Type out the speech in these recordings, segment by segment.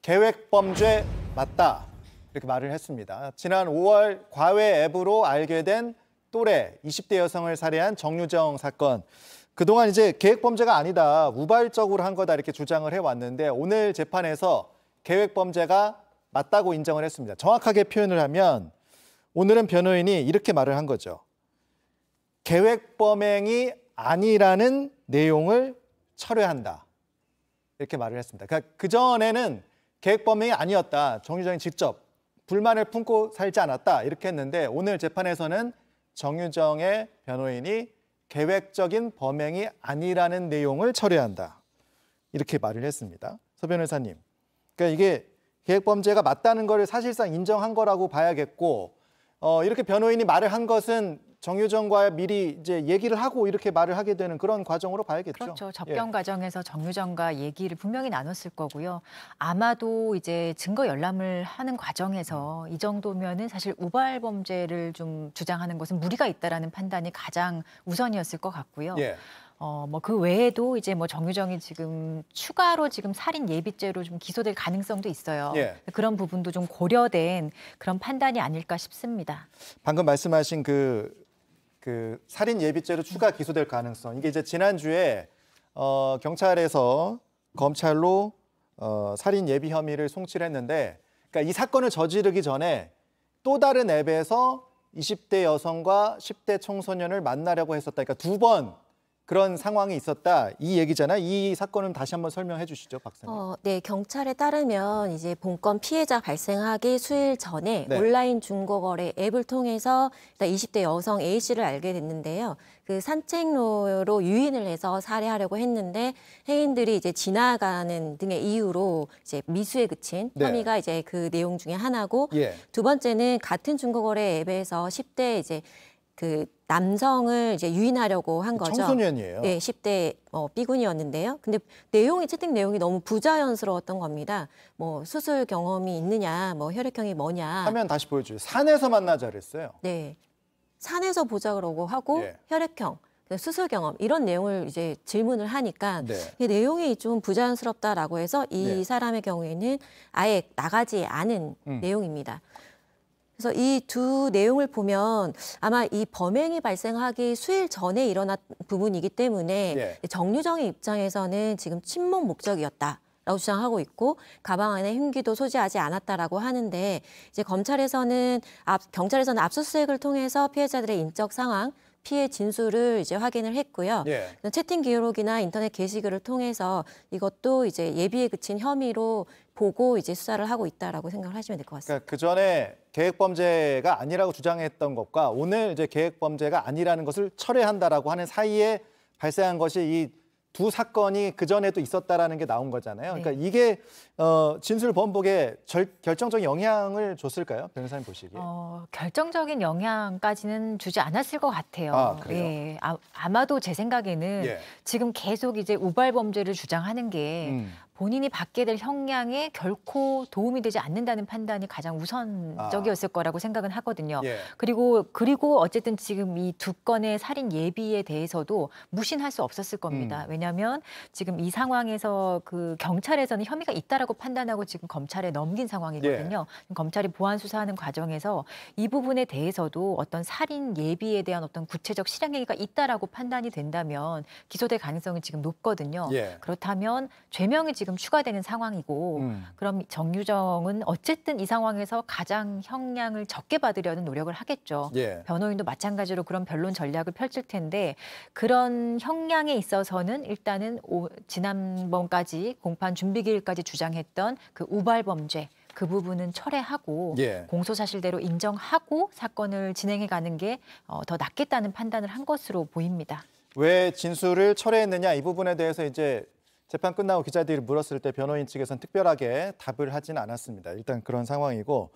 계획범죄 맞다 이렇게 말을 했습니다. 지난 5월 과외 앱으로 알게 된 또래 20대 여성을 살해한 정유정 사건. 그동안 이제 계획범죄가 아니다, 우발적으로 한 거다 이렇게 주장을 해왔는데 오늘 재판에서 계획범죄가 맞다고 인정을 했습니다. 정확하게 표현을 하면 오늘은 변호인이 이렇게 말을 한 거죠. 계획범행이 아니라는 내용을 철회한다. 이렇게 말을 했습니다. 그러니까 그전에는 계획범행이 아니었다. 정유정이 직접 불만을 품고 살지 않았다. 이렇게 했는데 오늘 재판에서는 정유정의 변호인이 계획적인 범행이 아니라는 내용을 철회한다. 이렇게 말을 했습니다. 서 변호사님. 그러니까 이게 계획범죄가 맞다는 걸 사실상 인정한 거라고 봐야겠고 이렇게 변호인이 말을 한 것은 정유정과 미리 이제 얘기를 하고 이렇게 말을 하게 되는 그런 과정으로 봐야겠죠. 그렇죠. 접견 과정에서 정유정과 얘기를 분명히 나눴을 거고요. 아마도 이제 증거 열람을 하는 과정에서 이 정도면은 사실 우발 범죄를 좀 주장하는 것은 무리가 있다라는 판단이 가장 우선이었을 것 같고요. 뭐 그 외에도 이제 뭐 정유정이 지금 추가로 지금 살인 예비죄로 좀 기소될 가능성도 있어요. 그런 부분도 좀 고려된 그런 판단이 아닐까 싶습니다. 방금 말씀하신 그 살인 예비죄로 추가 기소될 가능성. 이게 이제 지난주에 경찰에서 검찰로 살인 예비 혐의를 송치를 했는데, 그러니까 이 사건을 저지르기 전에 또 다른 앱에서 20대 여성과 10대 청소년을 만나려고 했었다. 그러니까 두 번 그런 상황이 있었다. 이 얘기잖아요. 이 사건은 다시 한번 설명해 주시죠, 박사님. 네, 경찰에 따르면 이제 본건 피해자 발생하기 수일 전에 온라인 중고거래 앱을 통해서 일단 20대 여성 A 씨를 알게 됐는데요. 그 산책로로 유인을 해서 살해하려고 했는데 해인들이 이제 지나가는 등의 이유로 이제 미수에 그친 혐의가 이제 그 내용 중에 하나고, 두 번째는 같은 중고거래 앱에서 10대 이제 그 남성을 이제 유인하려고 한 거죠. 청소년이에요. 네, 10대 B군이었는데요. 근데 채팅 내용이 너무 부자연스러웠던 겁니다. 뭐 수술 경험이 있느냐, 뭐 혈액형이 뭐냐. 화면 다시 보여줘요. 산에서 만나자 그랬어요. 네, 산에서 보자 그러고 하고 혈액형, 수술 경험 이런 내용을 이제 질문을 하니까 이 내용이 좀 부자연스럽다라고 해서 이 사람의 경우에는 아예 나가지 않은 내용입니다. 그래서 이 두 내용을 보면 아마 이 범행이 발생하기 수일 전에 일어난 부분이기 때문에 정유정의 입장에서는 지금 친목 목적이었다라고 주장하고 있고, 가방 안에 흉기도 소지하지 않았다라고 하는데, 이제 경찰에서는 압수수색을 통해서 피해자들의 인적 상황, 피해 진술을 이제 확인을 했고요. 채팅 기록이나 인터넷 게시글을 통해서 이것도 이제 예비에 그친 혐의로 보고 이제 수사를 하고 있다라고 생각을 하시면 될 것 같습니다. 그러니까 그 전에 계획범죄가 아니라고 주장했던 것과 오늘 이제 계획범죄가 아니라는 것을 철회한다라고 하는 사이에 발생한 것이 이 두 사건이 그 전에도 있었다라는 게 나온 거잖아요. 그러니까 이게 진술 번복에 결정적인 영향을 줬을까요? 변호사님 보시기에. 결정적인 영향까지는 주지 않았을 것 같아요. 그래요? 아마도 제 생각에는 지금 계속 이제 우발 범죄를 주장하는 게 본인이 받게 될 형량에 결코 도움이 되지 않는다는 판단이 가장 우선적이었을 거라고 생각은 하거든요. 그리고 어쨌든 지금 이 두 건의 살인 예비에 대해서도 무신할 수 없었을 겁니다. 왜냐하면 지금 이 상황에서 그 경찰에서는 혐의가 있다라고 판단하고 지금 검찰에 넘긴 상황이거든요. 검찰이 보안 수사하는 과정에서 이 부분에 대해서도 어떤 살인 예비에 대한 어떤 구체적 실행 행위가 있다라고 판단이 된다면 기소될 가능성이 지금 높거든요. 그렇다면 죄명이 지금 추가되는 상황이고, 그럼 정유정은 어쨌든 이 상황에서 가장 형량을 적게 받으려는 노력을 하겠죠. 변호인도 마찬가지로 그런 변론 전략을 펼칠 텐데, 그런 형량에 있어서는 일단은 지난번까지 공판 준비기일까지 주장했던 그 우발 범죄, 그 부분은 철회하고 공소사실대로 인정하고 사건을 진행해가는 게 더 낫겠다는 판단을 한 것으로 보입니다. 왜 진술을 철회했느냐 이 부분에 대해서 이제 재판 끝나고 기자들이 물었을 때 변호인 측에서는 특별하게 답을 하지는 않았습니다. 일단 그런 상황이고,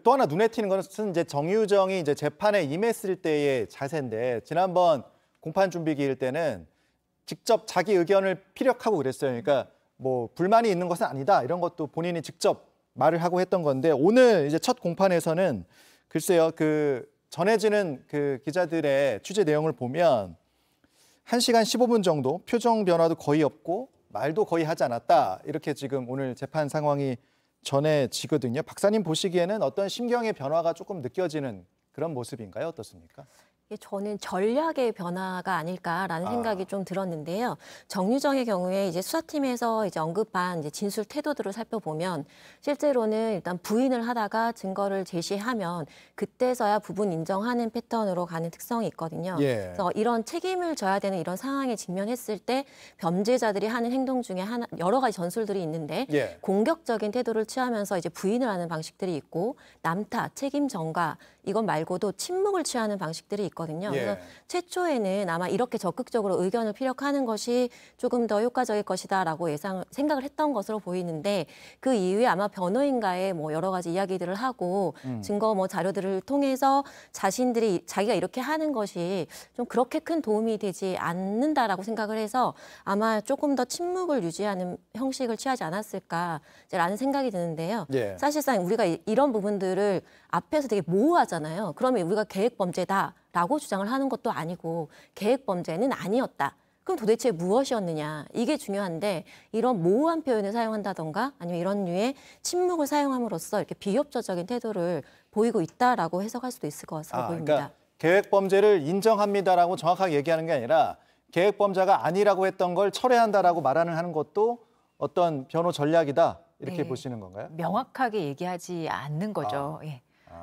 또 하나 눈에 띄는 것은 이제 정유정이 이제 재판에 임했을 때의 자세인데, 지난번 공판 준비 기일 때는 직접 자기 의견을 피력하고 그랬어요. 그러니까 뭐 불만이 있는 것은 아니다 이런 것도 본인이 직접 말을 하고 했던 건데, 오늘 이제 첫 공판에서는 글쎄요, 전해지는 기자들의 취재 내용을 보면 1시간 15분 정도, 표정 변화도 거의 없고 말도 거의 하지 않았다. 이렇게 지금 오늘 재판 상황이 전해지거든요. 박사님 보시기에는 어떤 심경의 변화가 조금 느껴지는 그런 모습인가요? 어떻습니까? 저는 전략의 변화가 아닐까라는 생각이 좀 들었는데요. 정유정의 경우에 이제 수사팀에서 이제 언급한 이제 진술 태도들을 살펴보면 실제로는 일단 부인을 하다가 증거를 제시하면 그때서야 부분 인정하는 패턴으로 가는 특성이 있거든요. 그래서 이런 책임을 져야 되는 이런 상황에 직면했을 때 범죄자들이 하는 행동 중에 여러 가지 전술들이 있는데 공격적인 태도를 취하면서 이제 부인을 하는 방식들이 있고 남탓, 책임 전가 이것 말고도 침묵을 취하는 방식들이 있거든요. 그래서 최초에는 아마 이렇게 적극적으로 의견을 피력하는 것이 조금 더 효과적일 것이다라고 생각을 했던 것으로 보이는데 그 이후에 아마 변호인과의 뭐 여러 가지 이야기들을 하고 증거 뭐 자료들을 통해서 자기가 이렇게 하는 것이 좀 그렇게 큰 도움이 되지 않는다라고 생각을 해서 아마 조금 더 침묵을 유지하는 형식을 취하지 않았을까라는 생각이 드는데요. 사실상 우리가 이런 부분들을 앞에서 되게 모호하잖아요. 그러면 우리가 계획범죄다라고 주장을 하는 것도 아니고 계획범죄는 아니었다. 그럼 도대체 무엇이었느냐. 이게 중요한데 이런 모호한 표현을 사용한다던가 아니면 이런 류의 침묵을 사용함으로써 이렇게 비협조적인 태도를 보이고 있다라고 해석할 수도 있을 것 같아 보입니다. 그러니까 계획범죄를 인정합니다라고 정확하게 얘기하는 게 아니라 계획범죄가 아니라고 했던 걸 철회한다라고 하는 것도 어떤 변호 전략이다. 이렇게 보시는 건가요? 명확하게 얘기하지 않는 거죠.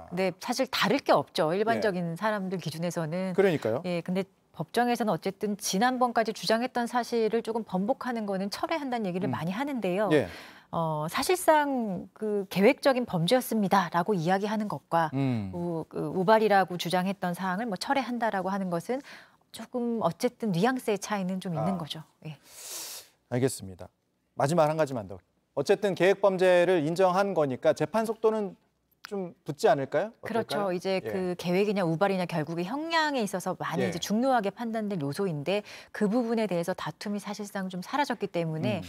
근데 사실 다를 게 없죠. 일반적인 사람들 기준에서는. 그러니까요. 근데 법정에서는 어쨌든 지난번까지 주장했던 사실을 조금 번복하는 거는 철회한다는 얘기를 많이 하는데요. 사실상 그 계획적인 범죄였습니다라고 이야기하는 것과 우발이라고 주장했던 사항을 뭐 철회한다라고 하는 것은 조금 어쨌든 뉘앙스의 차이는 좀 있는 거죠. 알겠습니다. 마지막 한 가지만 더. 어쨌든 계획범죄를 인정한 거니까 재판 속도는 좀 붙지 않을까요? 어떨까요? 그렇죠. 이제 그 계획이냐 우발이냐 결국에 형량에 있어서 많이 이제 중요하게 판단될 요소인데 그 부분에 대해서 다툼이 사실상 좀 사라졌기 때문에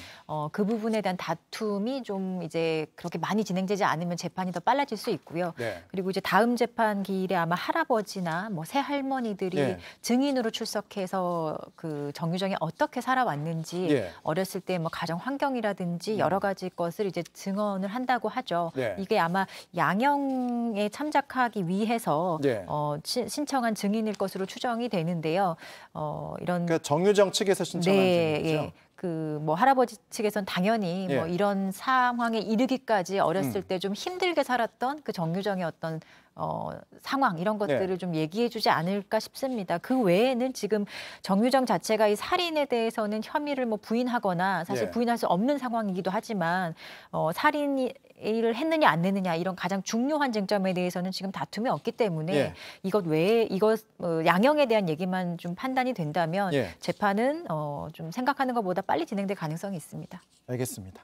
그 부분에 대한 다툼이 좀 이제 그렇게 많이 진행되지 않으면 재판이 더 빨라질 수 있고요. 그리고 이제 다음 재판 기일에 아마 할아버지나 뭐 새할머니들이 증인으로 출석해서 그 정유정이 어떻게 살아왔는지 어렸을 때 뭐 가정 환경이라든지 여러 가지 것을 이제 증언을 한다고 하죠. 이게 아마 양형에 참작하기 위해서 신청한 증인일 것으로 추정이 되는데요. 이런 그러니까 정유정 측에서 신청한 증인이죠. 그 뭐 할아버지 측에서는 당연히 뭐 이런 상황에 이르기까지 어렸을 때 좀 힘들게 살았던 그 정유정의 어떤 상황 이런 것들을 좀 얘기해주지 않을까 싶습니다. 그 외에는 지금 정유정 자체가 이 살인에 대해서는 혐의를 뭐 부인하거나 사실 부인할 수 없는 상황이기도 하지만 살인을 했느냐 안 했느냐 이런 가장 중요한 쟁점에 대해서는 지금 다툼이 없기 때문에 이것 외에 양형에 대한 얘기만 좀 판단이 된다면 재판은 좀 생각하는 것보다 빨리 진행될 가능성이 있습니다. 알겠습니다.